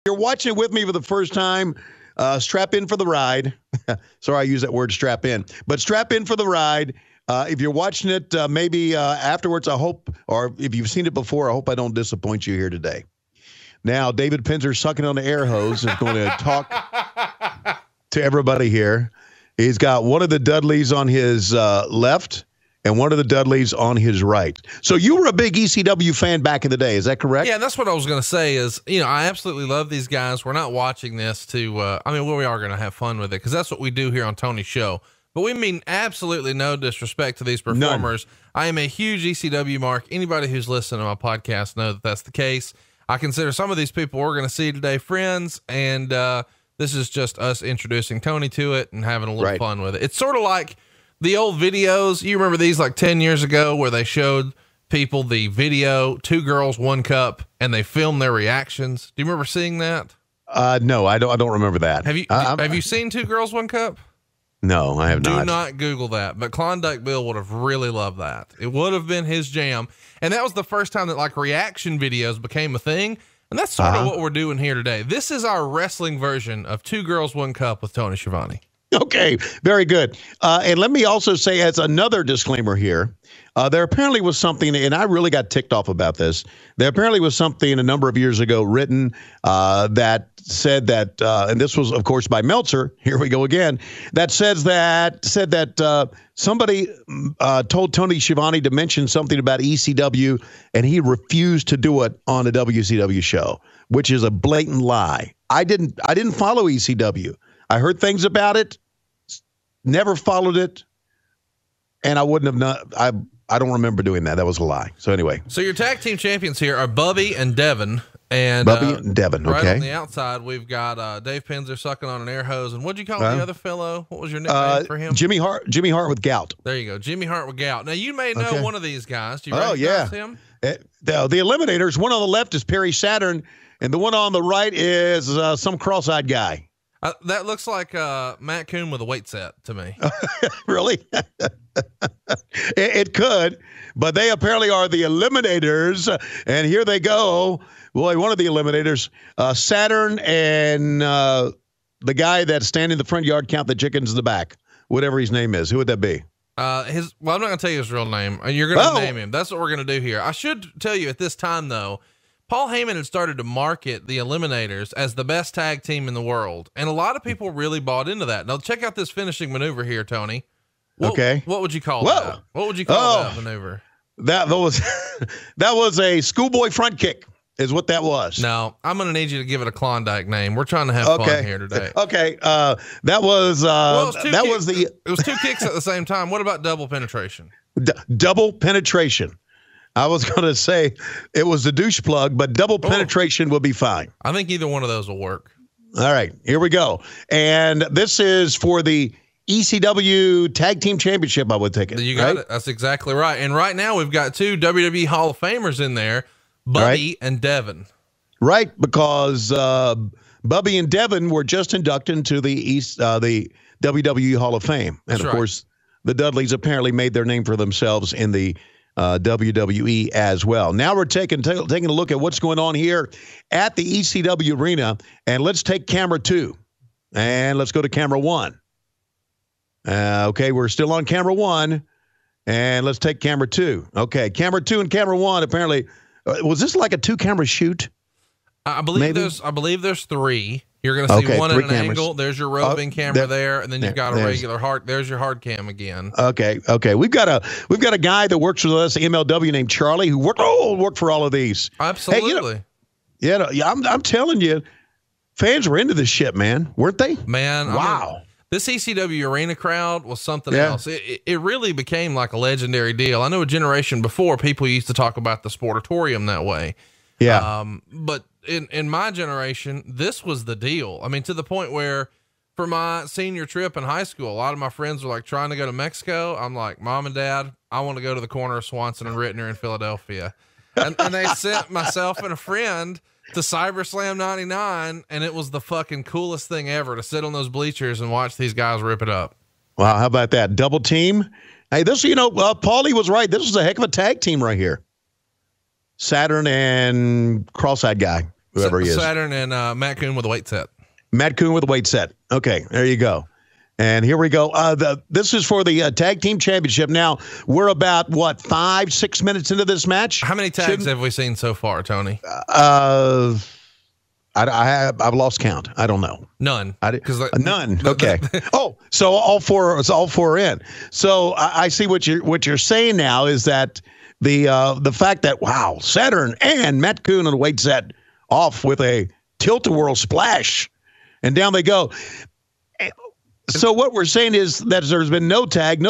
You're watching with me for the first time, strap in for the ride. Sorry, I use that word strap in. But strap in for the ride. If you're watching it, maybe afterwards, I hope, or if you've seen it before, I hope I don't disappoint you here today. Now, David Pinzer sucking on the air hose is going to talk to everybody here. He's got one of the Dudleys on his left and one of the Dudleys on his right. So you were a big ECW fan back in the day. Is that correct? Yeah, that's what I was going to say is, I absolutely love these guys. We're not watching this to, we are going to have fun with it because that's what we do here on Tony's show. But we mean absolutely no disrespect to these performers. None. I am a huge ECW mark. Anybody who's listening to my podcast know that that's the case. I consider some of these people we're going to see today friends, and this is just us introducing Tony to it and having a little fun with it. It's sort of like the old videos. You remember these like 10 years ago where they showed people the video, 2 Girls, 1 Cup, and they filmed their reactions. Do you remember seeing that? No, I don't remember that. Have you seen 2 Girls, 1 Cup? No, I have not. Do not Google that, but Klondike Bill would have really loved that. It would have been his jam. And that was the first time that like reaction videos became a thing. And that's sort of what we're doing here today. This is our wrestling version of 2 Girls, 1 Cup with Tony Schiavone. Okay, very good. And let me also say, as another disclaimer here, there apparently was something, and I really got ticked off about this. There apparently was something a number of years ago written that said that, and this was, of course, by Meltzer. Here we go again. That said that somebody told Tony Schiavone to mention something about ECW, and he refused to do it on a WCW show, which is a blatant lie. I didn't follow ECW. I heard things about it. Never followed it, and I wouldn't have not. I don't remember doing that. That was a lie. So anyway, so your tag team champions here are Bubby and Devin, and Bubby and Devin. Okay. Right on the outside, we've got Dave Pinzer sucking on an air hose, and what'd you call the other fellow? What was your nickname for him? Jimmy Hart. Jimmy Hart with gout. There you go, Jimmy Hart with gout. Now you may know one of these guys. Do you recognize him? The Eliminators. One on the left is Perry Saturn, and the one on the right is some cross-eyed guy. That looks like Matt Coon with a weight set to me. Really? It could, but they apparently are the Eliminators, and here they go. Boy, one of the Eliminators, Saturn, and the guy that's standing in the front yard, count the chickens in the back, whatever his name is. Who would that be? I'm not going to tell you his real name. You're going to name him. That's what we're going to do here. I should tell you at this time, though, Paul Heyman had started to market the Eliminators as the best tag team in the world. And a lot of people really bought into that. Now check out this finishing maneuver here, Tony. What would you call that? What would you call that maneuver? That was a schoolboy front kick is what that was. No, I'm going to need you to give it a Klondike name. We're trying to have fun here today. Okay. It was 2 kicks at the same time. What about double penetration? Double penetration. I was going to say it was the douche plug, but double penetration will be fine. I think either one of those will work. All right, here we go. And this is for the ECW Tag Team Championship, I would take it. You got it. That's exactly right. And right now we've got 2 WWE Hall of Famers in there, Bubby and Devin. Right, because Bubby and Devin were just inducted into the WWE Hall of Fame. And, of course, the Dudleys apparently made their name for themselves in the WWE as well. Now we're taking a look at what's going on here at the ECW arena, and let's take camera 2 and let's go to camera 1. Okay, we're still on camera 1, and let's take camera 2. Okay, camera 2 and camera 1. Apparently, was this like a 2-camera shoot? I believe there's 3. You're going to see one at an angle. There's your roving camera there, and then you've got a regular hard. There's your hard cam again. Okay. We've got a guy that works with us, MLW, named Charlie, who worked for all of these. Absolutely. Hey, I'm telling you, fans were into this shit, man, weren't they? Man, wow. This ECW arena crowd was something else. It really became like a legendary deal. I know a generation before people used to talk about the Sportatorium that way. Yeah. But in my generation, this was the deal. I mean, to the point where for my senior trip in high school, a lot of my friends were like trying to go to Mexico. I'm like, Mom and Dad, I want to go to the corner of Swanson and Rittner in Philadelphia. And they sent myself and a friend to CyberSlam 99, and it was the fucking coolest thing ever to sit on those bleachers and watch these guys rip it up. Wow, how about that? Double team? Hey, this, Paulie was right. This was a heck of a tag team right here. Saturn and cross-eyed guy. whoever he is. Saturn and Matt Coon with a weight set. Matt Coon with a weight set. Okay, there you go. And here we go. This is for the tag team championship. Now, we're about, 5-6 minutes into this match? How many tags have we seen so far, Tony? I've lost count. I don't know. None. None. Okay. So all four are in. So I see what you're saying now is that the fact that, wow, Saturn and Matt Coon on a weight set off with a tilt-a-whirl splash, and down they go. So what we're saying is that there's been no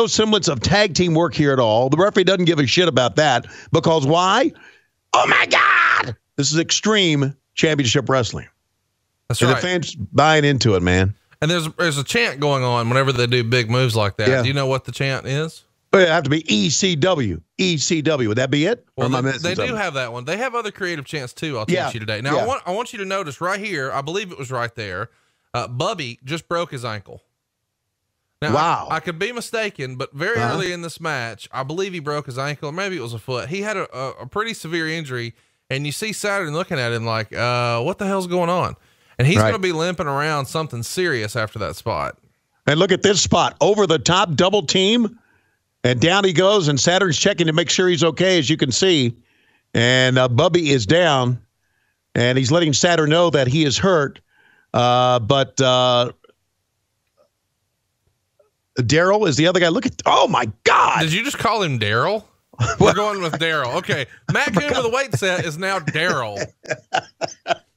semblance of tag team work here at all. The referee doesn't give a shit about that because why? Oh my God! This is Extreme Championship Wrestling. That's and right. The fans buying into it, man. And there's a chant going on whenever they do big moves like that. Yeah. Do you know what the chant is? It have to be ECW. ECW. Would that be it? Well, they do have that one. They have other creative chants too. I'll teach you today. Now I want you to notice right here. I believe it was right there. Bubby just broke his ankle. Now, wow. I could be mistaken, but very early in this match, I believe he broke his ankle, or maybe it was a foot. He had a pretty severe injury, and you see Saturn looking at him like, what the hell's going on? And he's going to be limping around something serious after that spot. And look at this spot. Over the top, double team, and down he goes, and Saturn's checking to make sure he's okay, as you can see. And Bubby is down, and he's letting Saturn know that he is hurt. But Daryl is the other guy. Look at, oh my God. Did you just call him Daryl? We're going with Daryl. Okay. Matt Coon with a weight set is now Daryl.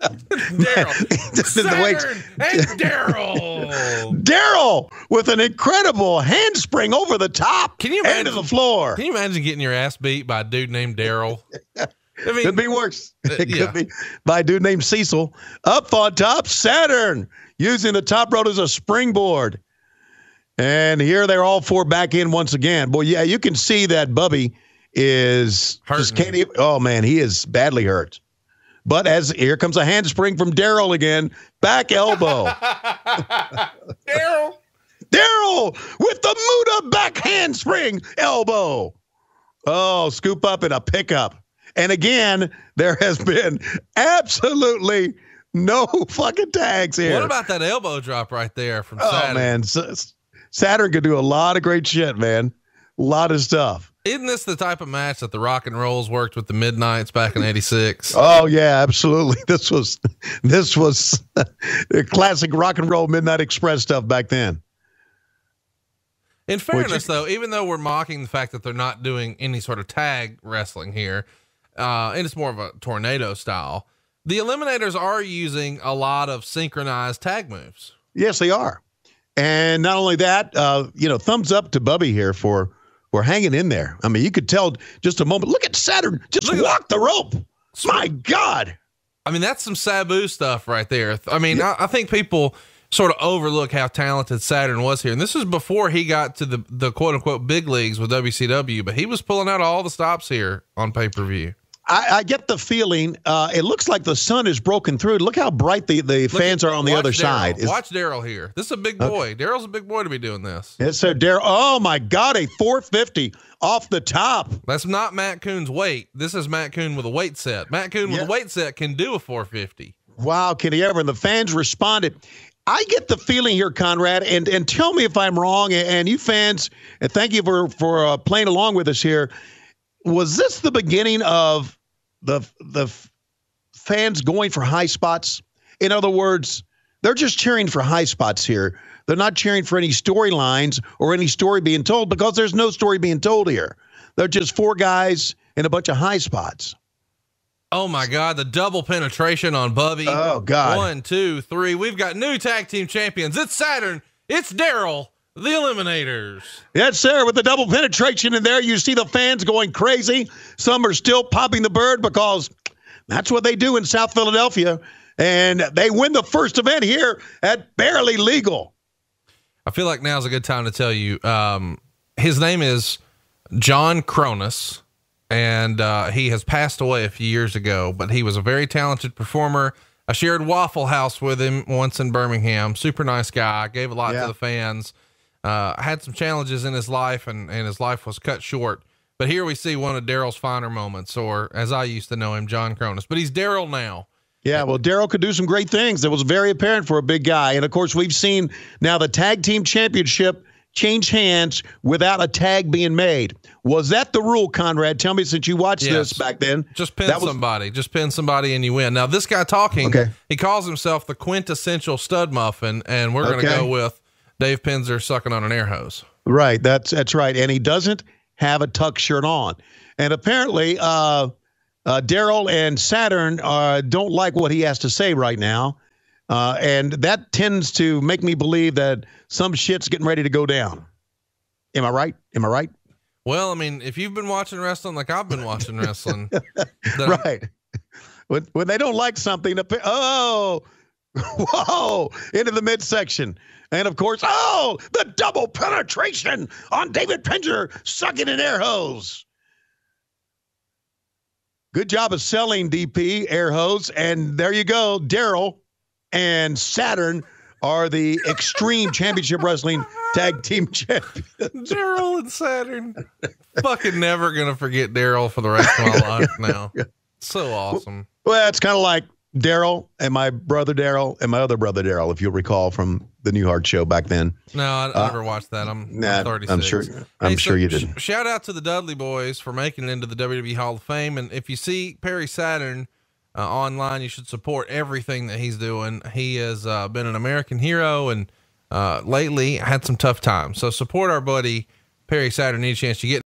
Daryl. Saturn and Daryl. Daryl with an incredible handspring over the top. Can you imagine to the floor? Can you imagine getting your ass beat by a dude named Daryl? I mean, could be worse. It could be by a dude named Cecil. Up on top, Saturn using the top rope as a springboard. And here they're all four back in once again. Boy, yeah, you can see that Bubby is just can't even, oh man, he is badly hurt. But as here comes a handspring from Daryl again, back elbow. Daryl with the Muda back handspring elbow. Oh, scoop up and a pickup. And again, there has been absolutely no fucking tags here. What about that elbow drop right there from Saturn? Oh man, Saturn could do a lot of great shit, man. A lot of stuff. Isn't this the type of match that the Rock and Rolls worked with the Midnights back in '86? Oh yeah, absolutely. This was the classic Rock and Roll Midnight Express stuff back then. In fairness, though, even though we're mocking the fact that they're not doing any sort of tag wrestling here, and it's more of a tornado style, the Eliminators are using a lot of synchronized tag moves. Yes, they are. And not only that, thumbs up to Bubby here for hanging in there. I mean, you could tell just a moment. Look at Saturn just walk the rope. My God. I mean, that's some Sabu stuff right there. I mean, I think people sort of overlook how talented Saturn was here. And this is before he got to the quote unquote big leagues with WCW, but he was pulling out all the stops here on pay-per-view. I get the feeling it looks like the sun is broken through. Look how bright the fans are on the other side. Watch Daryl here. This is a big boy. Okay. Daryl's a big boy to be doing this. Yes, so Daryl. Oh my God, a 450 off the top. That's not Matt Coon's weight. This is Matt Coon with a weight set. Matt Coon with a weight set can do a 450. Wow, can he ever? And the fans responded. I get the feeling here, Conrad, and tell me if I'm wrong. And you fans, and thank you for playing along with us here. Was this the beginning of the fans going for high spots? In other words, they're just cheering for high spots here. They're not cheering for any storylines or any story being told because there's no story being told here. They're just four guys and a bunch of high spots. Oh my God, the double penetration on Bubby. Oh God. 1, 2, 3. We've got new tag team champions. It's Saturn. It's Daryl. The Eliminators. Yes, sir. With the double penetration in there, you see the fans going crazy. Some are still popping the bird because that's what they do in South Philadelphia. And they win the first event here at Barely Legal. I feel like now's a good time to tell you. His name is John Cronus, and he has passed away a few years ago, but he was a very talented performer. I shared Waffle House with him once in Birmingham. Super nice guy. Gave a lot to the fans. Had some challenges in his life and his life was cut short, but here we see one of Daryl's finer moments, or as I used to know him, John Cronus, but he's Daryl now. Yeah, well, Daryl could do some great things. That was very apparent for a big guy. And, of course, we've seen now the tag team championship change hands without a tag being made. Was that the rule, Conrad? Tell me, since you watched this back then. Just pin somebody. Just pin somebody and you win. Now, this guy talking, he calls himself the quintessential stud muffin, and we're going to go with Dave Pinzer sucking on an air hose. Right, that's right. And he doesn't have a tuck shirt on. And apparently Daryl and Saturn don't like what he has to say right now. And that tends to make me believe that some shit's getting ready to go down. Am I right? Well, I mean, if you've been watching wrestling like I've been watching wrestling. Right. When they don't like something, whoa, into the midsection. And, of course, the double penetration on David Pinzer sucking an air hose. Good job of selling, DP, air hose. And there you go. Daryl and Saturn are the Extreme Championship Wrestling Tag Team Champions. Daryl and Saturn. Fucking never going to forget Daryl for the rest of my life now. So awesome. Well, it's kind of like Daryl and my brother Daryl and my other brother Daryl, if you'll recall from the Newhart show back then. No, I never watched that. I'm 36. I'm sure you didn't. Shout out to the Dudley boys for making it into the WWE Hall of Fame. And if you see Perry Saturn online, you should support everything that he's doing. He has been an American hero and lately had some tough times. So support our buddy Perry Saturn any chance you get.